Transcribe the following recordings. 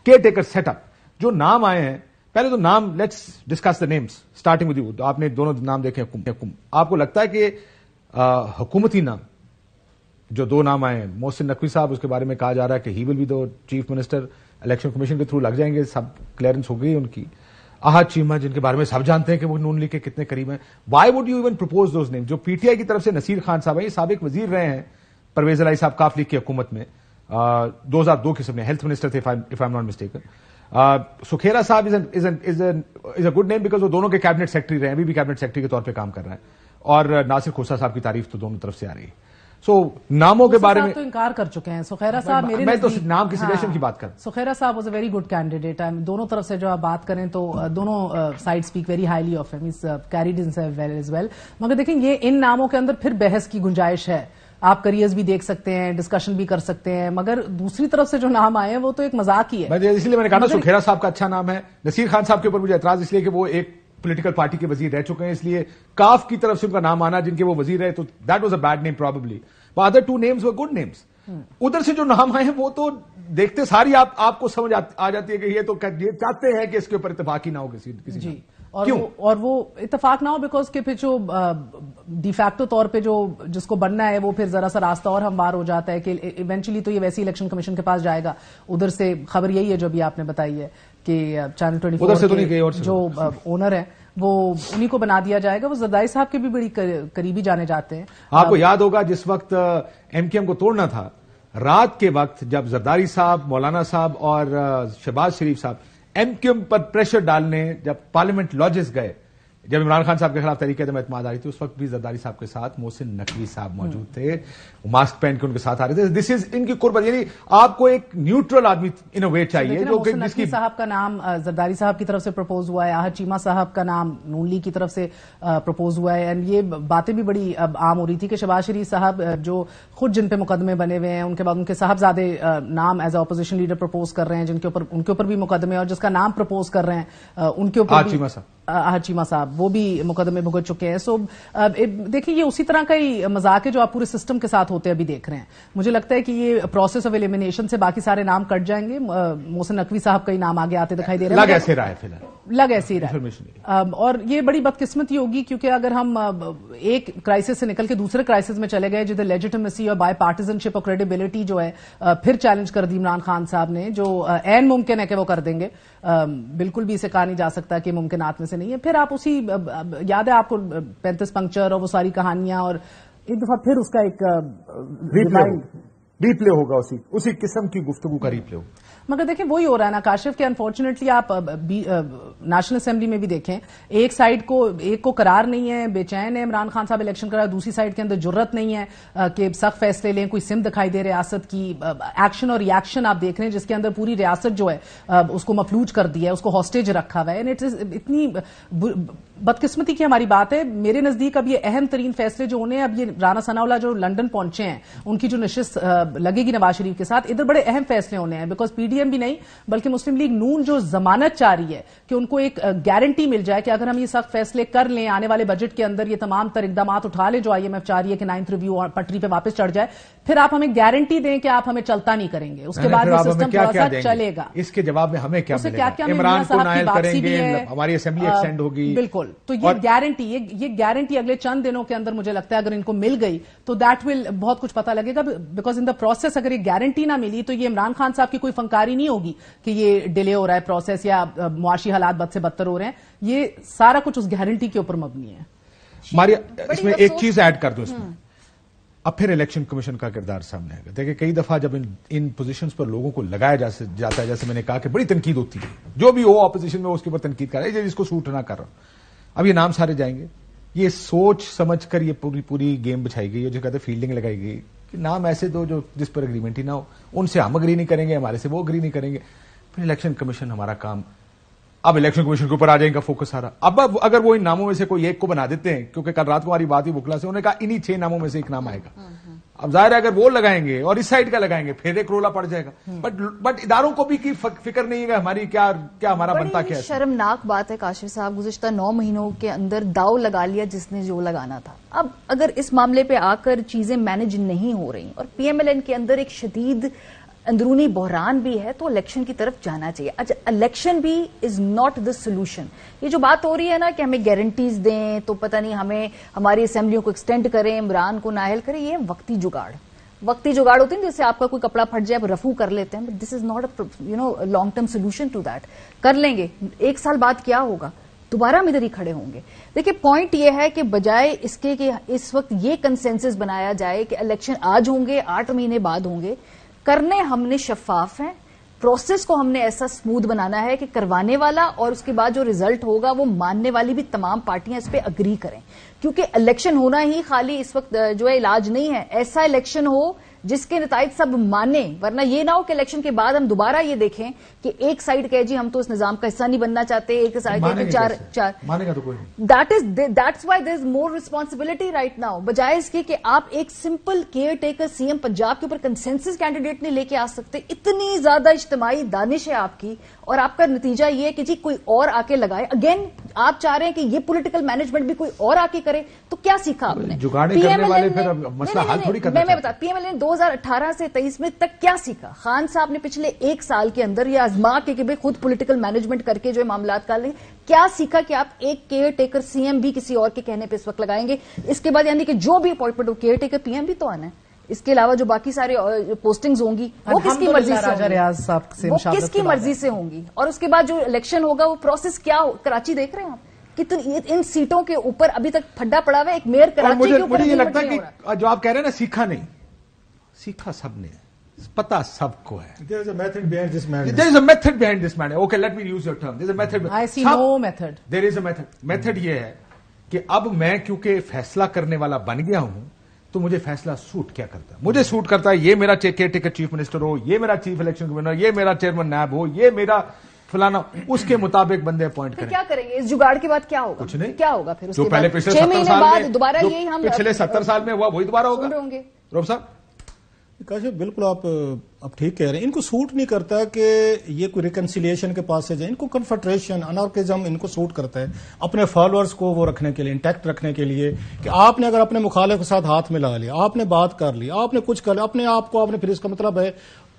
Care taker set up. جو نام آئے ہیں, پہلے تو نام, let's discuss the names starting with you. آپ نے دونوں نام دیکھے. آپ کو لگتا ہے کہ حکومتی نام جو دو نام آئے ہیں, محسن نقوی صاحب, اس کے بارے میں کہا جا رہا ہے کہ he will be the chief minister, election commission کے تھرو لگ جائیں گے, سب کلیئرنس ہو گئی ان کی. احد چیمہ, جن کے بارے میں سب جانتے ہیں کہ وہ نون لیگ کے کتنے قریب ہیں. Why would you even propose those name? جو پی ٹی آئی کی طرف سے نصیر خان صاحب ہیں, یہ سابق وزیر رہے ہیں پرویز الہی صاحب کاف لیگ کی حکومت میں, 2002 کے سب ہیلتھ منسٹر تھے, if I am not mistaken. Sukhera صاحب از اے گڈ نیم بیکاز وہ دونوں کے کیبنٹ سیکرٹری رہے ہیں, ابھی بھی کیبنٹ سیکرٹری کے طور پہ کام کر رہے ہیں. اور ناصر کھوسہ صاحب کی تعریف تو دونوں طرف سے آ رہی ہے. سو ناموں کے بارے میں تو انکار کر چکے ہیں سکھیرا صاحب. میں تو نام کی سلیکشن کی بات کر. سکھیرا صاحب was a very good candidate. دونوں طرف سے جو آپ بات کریں تو دونوں side speak very highly of him, is carried well as well. مگر دیکھیں یہ ان ناموں کے اندر پھر بحث کی گنجائش ہے. آپ کریئرز بھی دیکھ سکتے ہیں, ڈسکشن بھی کر سکتے ہیں, مگر دوسری طرف سے جو نام آئے ہیں وہ تو ایک مذاق ہی ہے. اس لیے میں نے کہا نا سکھیرا صاحب کا اچھا نام ہے. نصیر خان صاحب کے اوپر مجھے اعتراض اس لیے کہ وہ ایک پولیٹیکل پارٹی کے وزیر رہ چکے ہیں, اس لیے کاف کی طرف سے ان کا نام آنا جن کے وہ وزیر رہے, تو that was a bad name probably. Other two names were good names. ادھر سے جو نام آئے ہیں وہ تو دیکھتے ساری آپ کو سمجھ آ جاتی ہے کہ یہ تو یہ چاہتے ہیں کہ اس کے اوپر اتفاق ہی نہ ہو کسی جی. اور وہ اتفاق نہ ہو بیکاز کہ پھر جو ڈی فیکٹو طور پہ جو جس کو بننا ہے وہ پھر ذرا سا راستہ اور ہموار ہو جاتا ہے کہ ایونچولی تو یہ ویسے الیکشن کمیشن کے پاس جائے گا. ادھر سے خبر یہی ہے جو بھی آپ نے بتائی ہے کہ چینل 24 جو اونر ہیں وہ انہی کو بنا دیا جائے گا. وہ زرداری صاحب کے بھی بڑی قریبی جانے جاتے ہیں. آپ کو یاد ہوگا جس وقت ایم کیو ایم کو توڑنا تھا, رات کے وقت جب زرداری صاحب, مولانا صاحب اور شہباز شریف صاحب ایم کیو ایم پر پریشر ڈالنے جب پارلیمنٹ لاجز گئے, جب عمران خان صاحب کے خلاف تحریک عدم اعتماد آ رہی تھی, اس وقت بھی زرداری صاحب کے ساتھ محسن نقوی صاحب موجود تھے, ماسک پہن کے ان کے ساتھ آ رہے تھے. دس از ان کی قربت, یعنی آپ کو ایک نیوٹرل آدمی ان اے وے چاہیے جو کہ جس کی صاحب کا نام زرداری صاحب کی طرف سے پرپوز ہوا ہے, احد چیمہ صاحب کا نام نون لیگ کی طرف سے پرپوز ہوا ہے. اینڈ یہ باتیں بھی بڑی عام ہو رہی تھی کہ شہباز شریف صاحب جو خود جن پہ مقدمے بنے ہوئے ہیں, ان کے بعد ان کے صاحبزادے نام as a opposition leader propose کر رہے ہیں, جن کے اوپر ان کے اوپر بھی مقدمے, اور جس کا نام پرپوز کر رہے ہیں ان کے اوپر احد چیمہ صاحب وہ بھی مقدمے بھگت چکے ہیں. سو دیکھیں یہ اسی طرح کا ہی مذاق ہے جو آپ پورے سسٹم کے ساتھ ہوتے ابھی دیکھ رہے ہیں. مجھے لگتا ہے کہ یہ پروسیس آف ایلیمینیشن سے باقی سارے نام کٹ جائیں گے. محسن نقوی صاحب کا ہی نام آگے آتے دکھائی دے رہے ہیں, لگ ایسے ہی رہا ہے. اور یہ بڑی بدقسمتی ہوگی کیونکہ اگر ہم ایک کرائسس سے نکل کے دوسرے کرائسس میں چلے گئے جدھر لیجیٹیمیسی اور بائی پارٹیزن شپ اور کریڈیبلٹی جو ہے پھر چیلنج کر دی عمران خان صاحب نے, جو عین ممکن ہے کہ وہ کر دیں گے, بالکل بھی اسے کہا نہیں جا سکتا کہ ممکنات میں سے نہیں ہے. پھر آپ اسی یاد ہے آپ کو 35 پنکچر اور وہ ساری کہانیاں, اور ایک دفعہ پھر اس کا ایک ریپلے ہوگا, اسی قسم کی گفتگو کا ریپلے ہوگا. مگر دیکھیں وہی ہو رہا ہے نا کاشف کہ انفارچونیٹلی آپ نیشنل اسمبلی میں بھی دیکھیں, ایک سائڈ کو ایک کو قرار نہیں ہے, بے چین ہے عمران خان صاحب الیکشن کرا, دوسری سائڈ کے اندر جرت نہیں ہے کہ سخت فیصلے لیں. کوئی سم دکھائی دے ریاست کی, ایکشن اور ریاکشن آپ دیکھ رہے ہیں جس کے اندر پوری ریاست جو ہے اس کو مفلوج کر دیا ہے, اس کو ہاسٹیج رکھا ہوا ہے. اتنی بدقسمتی کی ہماری بات ہے. میرے نزدیک اب یہ اہم ترین فیصلے جو ہونے ہیں, اب یہ رانا ثناء اللہ جو لندن پہنچے ہیں ان کی جو نشست لگے گی نواز شریف کے ساتھ, ادھر بڑے اہم فیصلے ہونے ہیں. بیکاز پی ڈی ایم بھی نہیں بلکہ مسلم لیگ نون جو ضمانت چاہ رہی ہے کہ ان کو ایک گارنٹی مل جائے کہ اگر ہم یہ سخت فیصلے کر لیں, آنے والے بجٹ کے اندر یہ تمام تر اقدامات اٹھا لیں جو آئی ایم ایف چاہ رہی ہے کہ 9th ریویو پٹری پہ واپس چڑھ جائے, پھر آپ ہمیں گارنٹی دیں کہ آپ ہمیں چلتا نہیں کریں گے, اس کے بعد یہ سسٹم تھوڑا سا چلے گا. اس کے جواب میں ہمیں کیا ملے گا؟ عمران کو نائل کریں گے, ہماری اسمبلی ایکسٹینڈ ہوگی. بالکل, تو یہ گارنٹی اگلے چند دنوں کے اندر مجھے لگتا ہے اگر ان کو مل گئی تو دیٹ ول بہت کچھ پتہ لگے گا. بیکاز ان دا پروسیس اگر یہ گارنٹی نہ ملی تو یہ عمران خان صاحب کی کوئی فنکاری نہیں ہوگی کہ یہ ڈیلے ہو رہا ہے پروسیس یا معاشی حالات بد سے بدتر ہو رہے ہیں. یہ سارا کچھ اس گارنٹی کے اوپر مبنی ہے. ہماری اس میں ایک چیز ایڈ کر دو اس میں, اب پھر الیکشن کمیشن کا کردار سامنے آئے گا. دیکھیں کئی دفعہ جب ان پوزیشنز پر لوگوں کو لگایا جاتا ہے, جیسے میں نے کہا کہ بڑی تنقید ہوتی ہے, جو بھی ہو اپوزیشن میں اس کے اوپر تنقید کر رہا ہے, جس کو سوٹ نہ کر رہا. اب یہ نام سارے جائیں گے, یہ سوچ سمجھ کر یہ پوری گیم بچھائی گئی ہے, جو کہتے ہیں فیلڈنگ لگائی گئی کہ نام ایسے دو جو جس پر اگریمنٹ ہی نہ ہو, ان سے ہم اگری نہیں کریں گے, ہمارے سے وہ اگری نہیں کریں گے. پھر الیکشن کمیشن ہمارا کام, اب الیکشن کمیشن کے اوپر آ جائے گا فوکس سارا. اب اگر وہ ان ناموں میں سے کوئی ایک کو بنا دیتے ہیں, کیونکہ کل رات کو ہماری بات ہی وکلا سے انہوں نے کہا انہی 6 ناموں میں سے ایک نام آئے گا. اب ظاہر ہے اگر وہ لگائیں گے اور اس سائڈ کا لگائیں گے پھر ایک رولا پڑ جائے گا. بٹ اداروں کو بھی کی فکر نہیں ہے ہماری کیا ہمارا بنتا کیا ہے. شرمناک بات ہے کاشف صاحب, گزشتہ 9 مہینوں کے اندر داؤ لگا لیا جس نے جو لگانا تھا. اب اگر اس معاملے پہ آ کر چیزیں مینج نہیں ہو رہی اور پی ایم ایل این کے اندر ایک شدید اندرونی بحران بھی ہے تو الیکشن کی طرف جانا چاہیے. اچھا الیکشن بھی از ناٹ دا سولوشن. یہ جو بات ہو رہی ہے نا کہ ہمیں گارنٹیز دیں تو پتہ نہیں ہمیں ہماری اسمبلیوں کو ایکسٹینڈ کریں, عمران کو نااہل کریں, یہ وقتی جگاڑ ہوتی ہے جیسے آپ کا کوئی کپڑا پھٹ جائے آپ رفو کر لیتے ہیں. But this is not a long term solution to that. کر لیں گے, 1 سال بعد کیا ہوگا, دوبارہ ہم ادھر ہی کھڑے ہوں گے. دیکھیں پوائنٹ یہ ہے کہ بجائے اس کے کہ اس وقت یہ کنسنسس بنایا جائے کہ الیکشن آج ہوں گے 8 مہینے بعد ہوں گے, کرنے ہم نے شفاف ہیں. پروسیس کو ہم نے ایسا سموتھ بنانا ہے کہ کروانے والا اور اس کے بعد جو ریزلٹ ہوگا وہ ماننے والی بھی تمام پارٹیاں اس پہ اگری کریں. کیونکہ الیکشن ہونا ہی خالی اس وقت جو ہے علاج نہیں ہے. ایسا الیکشن ہو جس کے نتائج سب مانیں, ورنہ یہ نہ ہو کہ الیکشن کے بعد ہم دوبارہ یہ دیکھیں کہ ایک سائڈ کہے جی ہم تو اس نظام کا حصہ نہیں بننا چاہتے, ایک سائڈ کہ چار مانے گا تو کوئی نہیں. That's why there is more responsibility right now. بجائے اس کے کہ آپ ایک سمپل کیئر ٹیکر سی ایم پنجاب کے اوپر کنسنسس کینڈیڈیٹ نہیں لے کے آ سکتے. اتنی زیادہ اجتماعی دانش ہے آپ کی اور آپ کا نتیجہ یہ ہے کہ جی کوئی اور آ کے لگائے. اگین آپ چاہ رہے ہیں کہ یہ پولیٹیکل مینجمنٹ بھی کوئی اور آ کے کرے, تو کیا سیکھا آپ نے؟ جگاڑے کرنے والے پھر مسئلہ حل تھوڑی کرنا. میں بتا, پی ایم ایل نے 2018 سے 23 میں تک کیا سیکھا؟ خان صاحب نے پچھلے 1 سال کے اندر یہ آزما کے کہ خود پولیٹیکل مینجمنٹ کر کے جو معاملات کر لیں, کیا سیکھا کہ آپ ایک کیئر ٹیکر سی ایم بھی کسی اور کے کہنے پہ اس وقت لگائیں گے؟ اس کے بعد یعنی کہ جو بھی اپوائنٹمنٹ ہو کیئر ٹیکر پی ایم بھی تو آنا ہے. اس کے علاوہ جو باقی سارے پوسٹنگز ہوں گی وہ کس کی مرضی سے, وہ کس کی مرضی سے ہوں گی. اور اس کے بعد جو الیکشن ہوگا وہ پروسیس کیا ہو. کراچی دیکھ رہے ہیں آپ کتنی ان سیٹوں کے اوپر ابھی تک پھڈا پڑا ہوا ہے. ایک میئر کراچی کے اوپر مجھے یہ لگتا ہے کہ جو آپ کہہ رہے ہیں نا سیکھا نہیں, سیکھا سب نے, پتا سب کو ہے. There is a method behind this madness. There is a method behind this madness. Okay, let me use your term. There is a method. I see no method. There is a method. Method یہ ہے کہ اب میں کیونکہ فیصلہ کرنے والا بن گیا ہوں تو مجھے فیصلہ سوٹ کیا کرتا ہے. مجھے سوٹ کرتا ہے یہ میرا کیئر ٹیکر چیف منسٹر ہو, یہ میرا چیف الیکشن کمشنر, یہ میرا چیئرمین نیب ہو, یہ میرا فلانا, اس کے مطابق بندے اپوائنٹ کریں. کیا کریں گے اس جگاڑ کے بعد؟ کیا ہوگا؟ کچھ نہیں. کیا ہوگا پھر جو پہلے پچھلے 70 سال میں دوبارہ یہی ہم پچھلے 70 سال میں ہوا وہی دوبارہ ہوگا. روب صاحب کاشف بالکل آپ ٹھیک کہہ رہے ہیں. ان کو سوٹ نہیں کرتا کہ یہ کوئی ریکنسیلیشن کے پاس سے جائے. ان کو کنفیڈریشن انارکزم ان کو سوٹ کرتا ہے اپنے فالوورز کو وہ رکھنے کے لیے, انٹیکٹ رکھنے کے لیے, کہ آپ نے اگر اپنے مخالف کے ساتھ ہاتھ ملا لیا, آپ نے بات کر لی, آپ نے کچھ کر لیا اپنے آپ کو, آپ نے پھر اس کا مطلب ہے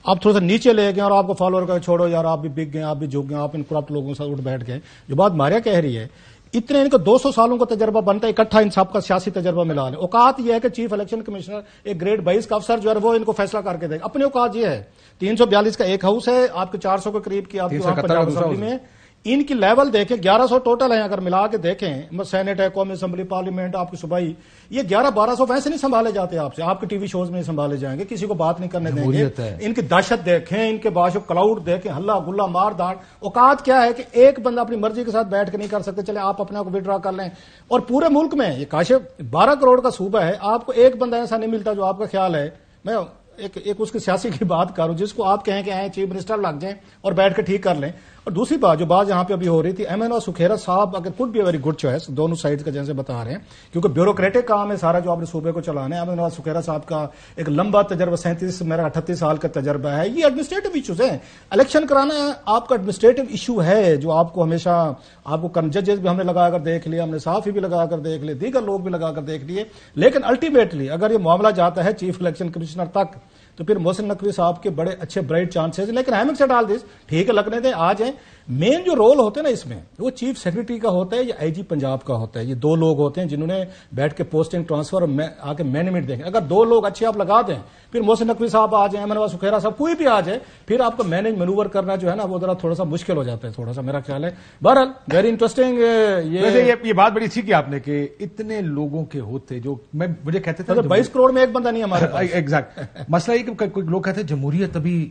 آپ تھوڑا سا نیچے لے گئے اور آپ کو فالوور کا چھوڑو یار آپ بھی بک گئے, آپ بھی جھک گئے, آپ ان کرپٹ لوگوں کے ساتھ اٹھ بیٹھ گئے. جو بات ماریا کہہ رہی ہے اتنے ان کو 200 سالوں کا تجربہ بنتا ہے, اکٹھا ان سب کا سیاسی تجربہ ملا لیں. اوقات یہ ہے کہ چیف الیکشن کمشنر ایک گریڈ 22 کا افسر جو ہے وہ ان کو فیصلہ کر کے دے گا. اپنی اوقات یہ ہے 342 کا ایک ہاؤس ہے, آپ کے 400 کے قریب کی آپ کی پنجاب اسمبلی میں, ان کی لیول دیکھیں 1100 ٹوٹل ہیں. اگر ملا کے دیکھیں سینٹ ہے, قومی اسمبلی, پارلیمنٹ, آپ کی صوبائی, یہ 1100-1200 ویسے نہیں سنبھالے جاتے آپ سے, آپ کے ٹی وی شوز میں نہیں سنبھالے جائیں گے, کسی کو بات نہیں کرنے دیں گے. ان کی دہشت دیکھیں, ان کے باعث کلاؤڈ دیکھیں, ہلا گلا مار داڑ. اوقات کیا ہے کہ ایک بندہ اپنی مرضی کے ساتھ بیٹھ کے نہیں کر سکتے, چلے آپ اپنے کو وڈرا کر لیں. اور پورے ملک میں یہ کاشف 12 کروڑ کا صوبہ ہے, آپ کو ایک بندہ ایسا نہیں ملتا جو آپ کا خیال ہے. میں ایک اس کی سیاسی کی بات کروں جس کو آپ کہیں کہ آئیں چیف منسٹر لگ جائیں اور بیٹھ کے ٹھیک کر لیں. اور دوسری بات جو بات یہاں پہ ابھی ہو رہی تھی, ایم این او سکھیرا صاحب اگر could be very good choice, دونوں سائڈ کا جیسے بتا رہے ہیں, کیونکہ بیوروکریٹک کام ہے سارا جو آپ نے صوبے کو چلانا ہے. ایم این او سکھیرا صاحب کا ایک لمبا تجربہ 38 سال کا تجربہ ہے. یہ ایڈمنسٹریٹو ایشوز ہیں, الیکشن کرانا آپ کا ایڈمنسٹریٹو ایشو ہے جو آپ کو ہمیشہ آپ کو ججز بھی ہم نے لگا کر دیکھ لیا, ہم نے صحافی بھی لگا کر دیکھ لیے, دیگر لوگ بھی لگا کر دیکھ لیے, لیکن الٹیمیٹلی اگر یہ معاملہ جاتا ہے چیف الیکشن کمشنر تک تو پھر محسن نقوی صاحب کے بڑے اچھے برائٹ چانسز. لیکن ہیمنگ سے ڈال دیس ٹھیک ہے لگنے دیں, آ جائیں. مین جو رول ہوتے ہیں نا اس میں وہ چیف سیکرٹری کا ہوتا ہے یا آئی جی پنجاب کا ہوتا ہے. یہ 2 لوگ ہوتے ہیں جنہوں نے بیٹھ کے پوسٹنگ ٹرانسفر آ کے مینجمنٹ دیکھیں. اگر 2 لوگ اچھے آپ لگا دیں, پھر محسن نقوی صاحب آ جائیں, احمد سکھیرا صاحب, کوئی بھی آ جائے, پھر آپ کو مینج مینوور کرنا جو ہے نا وہ ذرا تھوڑا سا مشکل ہو جاتا ہے, تھوڑا سا میرا خیال ہے. بہرحال ویری انٹرسٹنگ. یہ بات بڑی اچھی کی آپ نے کہ اتنے لوگوں کے ہوتے جو مجھے کہتے تھے 22 کروڑ میں ایک بندہ نہیں ہمارے. ایگزیکٹ مسئلہ یہ کہ کوئی لوگ کہتے ہیں جمہوریت ابھی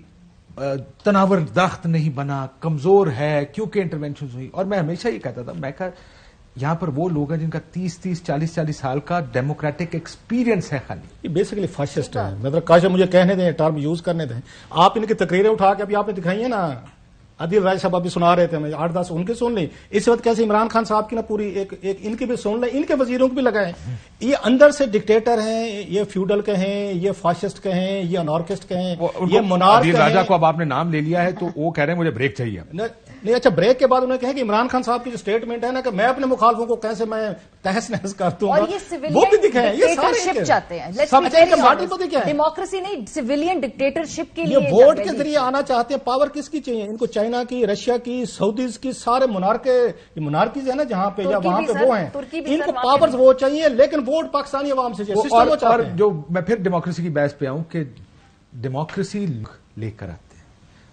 تناور درخت نہیں بنا, کمزور ہے کیونکہ انٹرونشنز ہوئی. اور میں ہمیشہ یہ کہتا تھا, میں کہا یہاں پر وہ لوگ ہیں جن کا 30-40 سال کا ڈیموکریٹک ایکسپیرینس ہے. خالی یہ بیسیکلی فاشسٹ ہے. مطلب کاشف مجھے کہنے دیں, ٹرم یوز کرنے دیں. آپ ان کی تقریریں اٹھا کے ابھی آپ نے دکھائی ہیں نا, عادل رائے صاحب ابھی سنا رہے تھے، ہمیں 8-10 ان کے سن لیں. اس وقت کیسے عمران خان صاحب کی نا پوری ایک ان کی بھی سن لیں، ان کے وزیروں کو بھی لگائیں. یہ اندر سے ڈکٹیٹر ہیں، یہ فیوڈل کہیں، یہ فاشسٹ کہیں، یہ انارکسٹ کہیں، یہ منارک عادل کہیں. راجہ کو اب آپ نے نام لے لیا ہے تو وہ کہہ رہے ہیں مجھے بریک چاہیے. نہیں اچھا، بریک کے بعد انہوں نے کہا کہ عمران خان صاحب کی جو سٹیٹمنٹ ہے نا کہ میں اپنے مخالفوں کو کیسے میں تہس نہس کر دوں اور گا، یہ وہ بھی دکھائیں. یہ ڈکٹیٹرشپ چاہتے ہیں. سب ماڈل پتہ کیا ہے، ڈیموکریسی نہیں، سویلین ڈکٹیٹرشپ کے لیے یہ ووٹ کے ذریعے آنا چاہتے ہیں. پاور کس کی چاہیے ان کو؟ چائنا کی، رشیا کی، سعودیز کی، سارے منارکیز ہیں نا جہاں پہ یا وہاں پہ وہ ہیں، ان کو پاورز وہ چاہیے، لیکن ووٹ پاکستانی عوام سے چاہیے. سسٹم وہ اور چاہتے ہیں. جو میں پھر ڈیموکریسی کی بحث پہ آؤں کہ ڈیموکریسی لے کر آتے ہیں.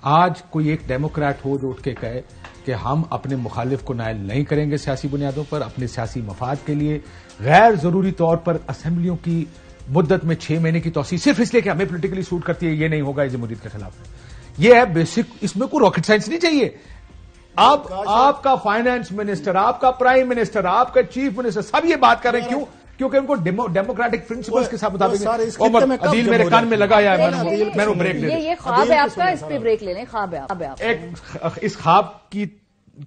آج کوئی ایک ڈیموکریٹ ہو جو اٹھ کے کہے کہ ہم اپنے مخالف کو نائل نہیں کریں گے سیاسی بنیادوں پر، اپنے سیاسی مفاد کے لیے غیر ضروری طور پر اسمبلیوں کی مدت میں 6 مہینے کی توسیع صرف اس لیے کہ ہمیں پولیٹیکلی سوٹ کرتی ہے، یہ نہیں ہوگا، یہ جمہوریت کے خلاف ہے. یہ ہے بیسک، اس میں کوئی راکٹ سائنس نہیں چاہیے. آپ کا فائنانس منسٹر، آپ کا پرائم منسٹر، آپ کا چیف منسٹر سب یہ بات کر رہے ہیں. کیوں؟ کیونکہ ان کو ڈیموکریٹک پرنسپلز کے ساتھ مطابق. عدیل میرے کان میں لگا ہے، میں نے بریک لے. یہ خواب ہے آپ کا، اس پہ بریک لے لیں. خواب ہے آپ ایک اس خواب کی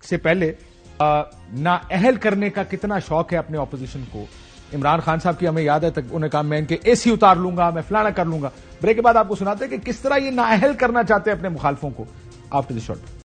سے پہلے نااہل کرنے کا کتنا شوق ہے اپنے اپوزیشن کو. عمران خان صاحب کی ہمیں یاد ہے تک انہوں نے کہا میں ان کے اے سی اتار لوں گا، میں فلانا کر لوں گا. بریک کے بعد آپ کو سناتے ہیں کہ کس طرح یہ نااہل کرنا چاہتے ہیں اپنے مخالفوں کو. After the short